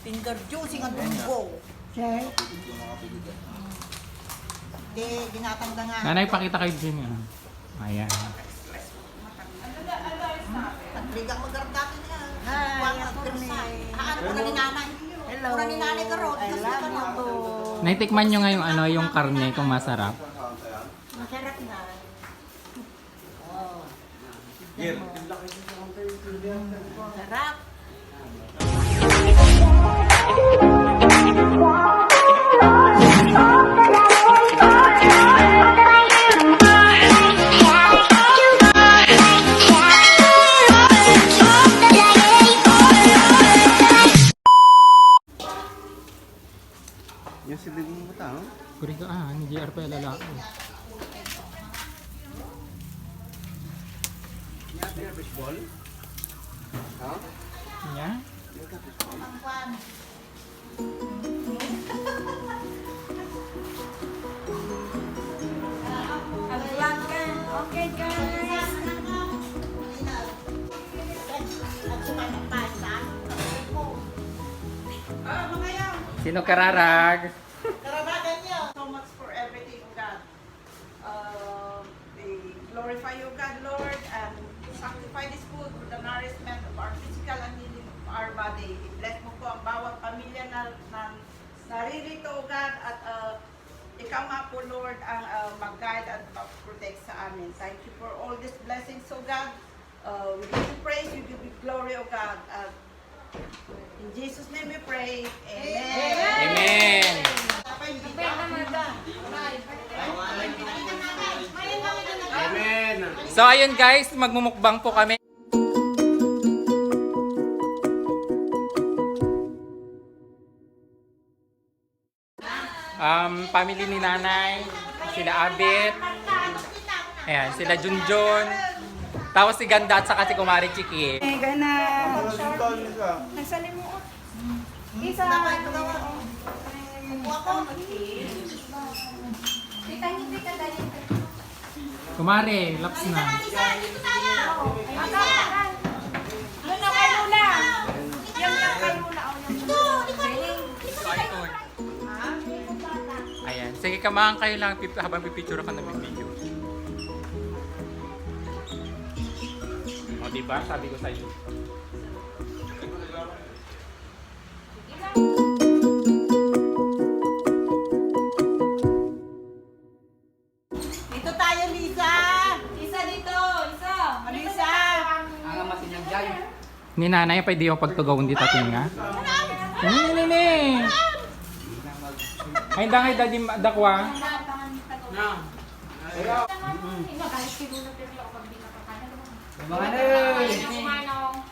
Finger juicing ang dugo. Sir, Di, ginatangga nga. Nanay, pakita kayo din. Ayan. Bigang magardato niya. Hi, Wang ako magkarsa. ni- Ano pura ni nanay? hello. Pura ni nanay ka ron. I Kasi love ka you no. too. Naitikman nyo nga yung, ano, yung karne kung masarap. Masarap na. Sarap. Yung silig mo mata, no? Kuri ka ni JR pa yung lalaki. Yung fishball? Ha? Yeah? Ang kwan. Okay guys. Sino kararag? Karabagan niyo. So much for everything, O God. We glorify you, God, Lord, and sanctify this food for the nourishment of our physical and healing of our body. I-bless mo po ang bawat pamilya na naririto, O God, at ikaw nga po, Lord, ang mag-guide at mag-protect sa amin. Thank you for all these blessings, O God. We give you praise, we give you glory, O God. In Jesus' name we pray. Amen. Amen! Amen! So ayun guys, magmumukbang po kami. Family ni nanay, sila Abet, ayan, sila Junjun, tapos si Ganda at saka si Kumari Chiki. Nagsalimuot. Isa. Kumari, laps na. Ano kay Lula? Yung kay Lula. Ayan, sige kamahan kayo lang habang pipicture ka na video. O diba, sabi ko sa'yo. Dito tayo, Lisa. Isa dito. Isa. Lisa. Ni nanay, pwede yung pagtugaw hindi tatin nga. Nini! Ay, dangay daddy dakwa.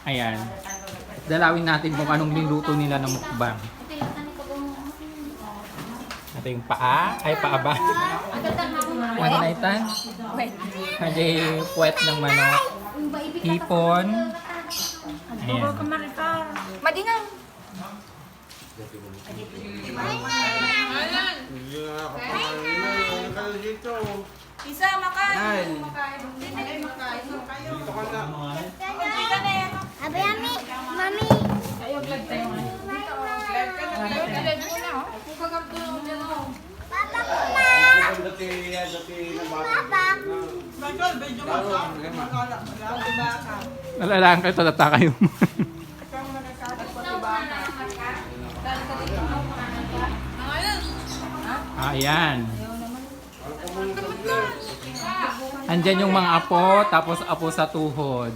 Ayan. Dalawin natin kung anong niluto nila ng mukbang. Ito yung paa. Ay, paaba. Ano na itan? Hindi puwet ng manok. Hipon. Ayan. Madinang. Dito. Isa makain. Dito ka na. Isa na yan. Abi, Ami, Mami. Papa ko na. Dati na bata. Papa. Michael, medyo magkala. Nalalaan kayo, talata kayo. Ayan. Andyan yung mga apo, tapos apo sa tuhod.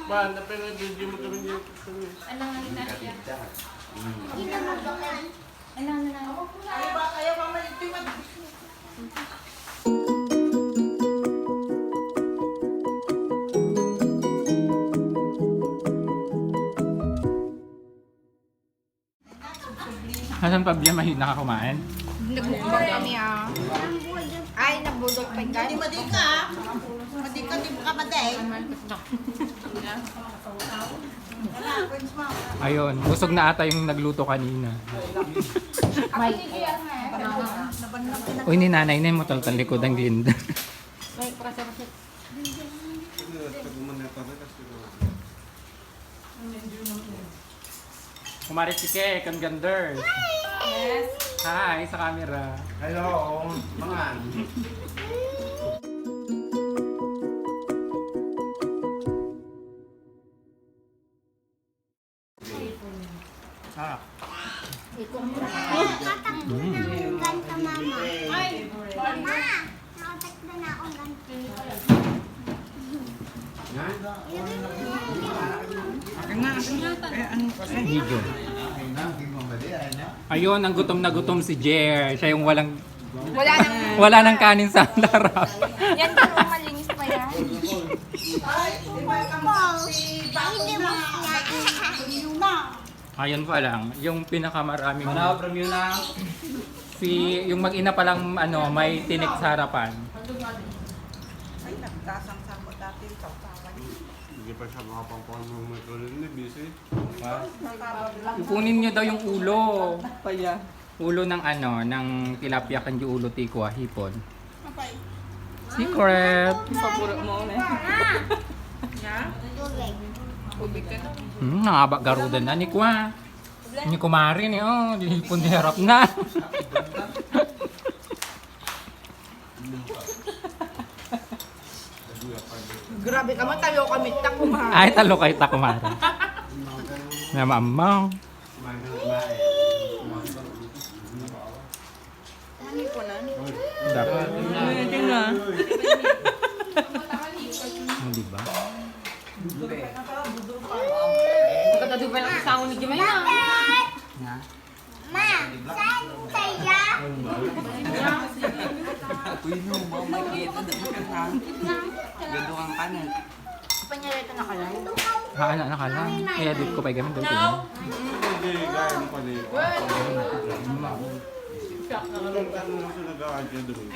Pa, pero hindi mo kami dito. Ayaw pa malito yung Hasan pa biya mahina ka kumain? Nagmukbang kami Ay, nabudol pa yung Di madika. Madika, di ka maday. Ayun, busog na ata yung nagluto kanina. Uy, ni nanay na mo talagang likod ang linda. Kumari Chike, Kanganders. Yes. Hi sa camera. Hello, mga. Sarap. Tatakbo na akong ganito, mama. Ay, Mama, nakatakbo na akong ganito. Video. Ayun, ang gutom na gutom si Jer. Siya yung walang wala nang... wala nang kanin sa larap. Yan din po, malinis pa yan. Hindi mo siya. Ayun pa lang, yung pinakamaraming from you na. yung mag-ina pa lang may tinik sa harapan. Ay, nagkasang-sang mo dati sa usapan. Hindi pa siya makapangpang ng microphone, busy. Ipunin niyo daw yung ulo. Ulo ng ng tilapia kanji ulo tikwa hipon. Secret. Tubig. Nangaba garuda na ni kwa. Ni kumari ni hipon di harap na. Grabe ka man, tayo kami, takumahan. Ay talo kay ta kumari. Na mamaw. Dapat. Di ba? Magkatadubay lang sa ni Jimay na. Ma, saan saya? Panyareta na ka lang. Haan na lang. I-edit ko pa gamit daw ito. Hindi, gaya mo pa niyo. Ano siya nag-aadya doon?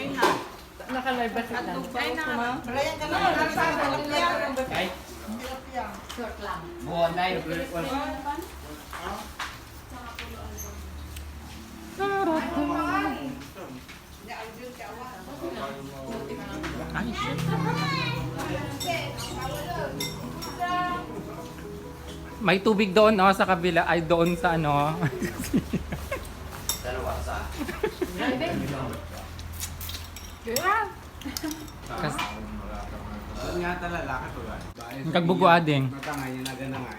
Nakalive ba sila? Ay, na. Malayan ka na, nasa tilapia. Ay, shit. May tubig doon sa kabila ay doon sa Kas Saan nga tala, lalaki to ba? kagbugo ading. Matangay niya na ganangan.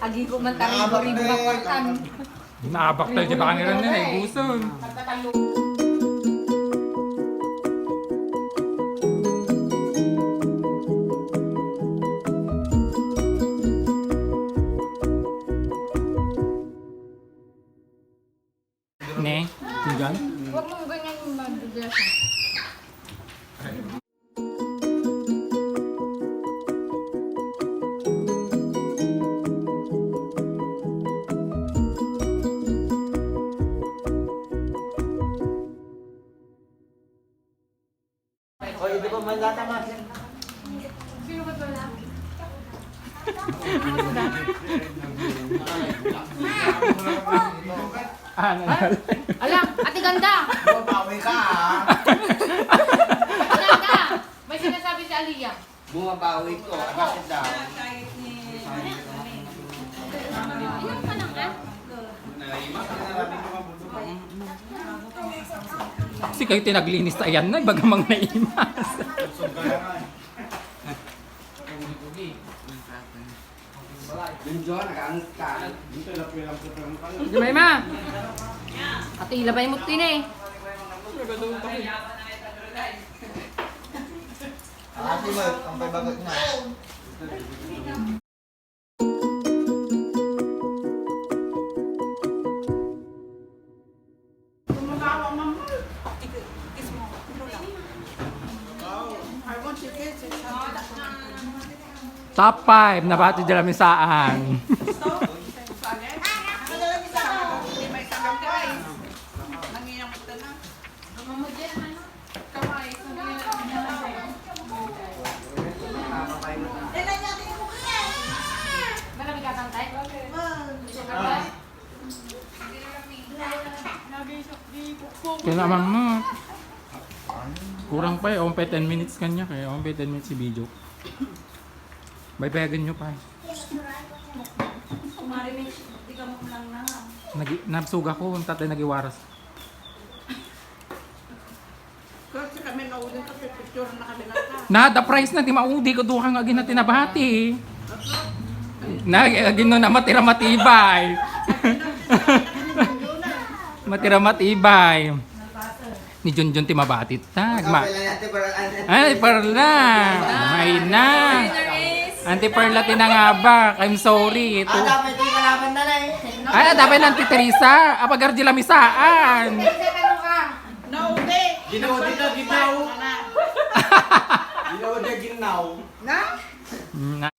Agi ko man tayo ribo ka kwartan. Naabak tayo di ba kangiran nila guson. Ne, tinggal. Huwag mong ganyan yung madulas. Sino ba wala? Alam, ate ganda! Bumabawi ka ah! Ganda! May sinasabi si Aliyah. Bumabawi ko, bakit daw? Inom ka na ka? Kasi kayo tinaglinis sa ayan na, bagamang naimas. Benjo, nag-aangat ka. Dito lang pilang sa pangkala. Jumay ma! Ate ilabay mo tin eh. Ate mo, ang pagbagot na. Top 5 na bati dila misaan. May sakang guys. Nangiyang ito na. Marami ka kang tayo? Kinamang mo. Kurang pa 10 minutes kanya kaya 10 minutes si video. Baybayagan nyo pa. Kumari may di ka mo lang na. Napsuga ko, ang tatay nagiwaras. Kasi kami naulit kasi picture na kami na ka. Na, the price na, di maudi ko duha nga gina tinabati. Na, gino na matira matibay. Matira matibay. Ni Junjun ti mabatit tag. Ay, parla. May na. Auntie Perla tinangaba. I'm sorry. Ito. dapat ito yung kalaban na lang eh. Ay, dapat ng Auntie Teresa. Apagar di lamisaan. Naulit! Ginaw di na ginaw. Ginaw di ginaw. Na? Na,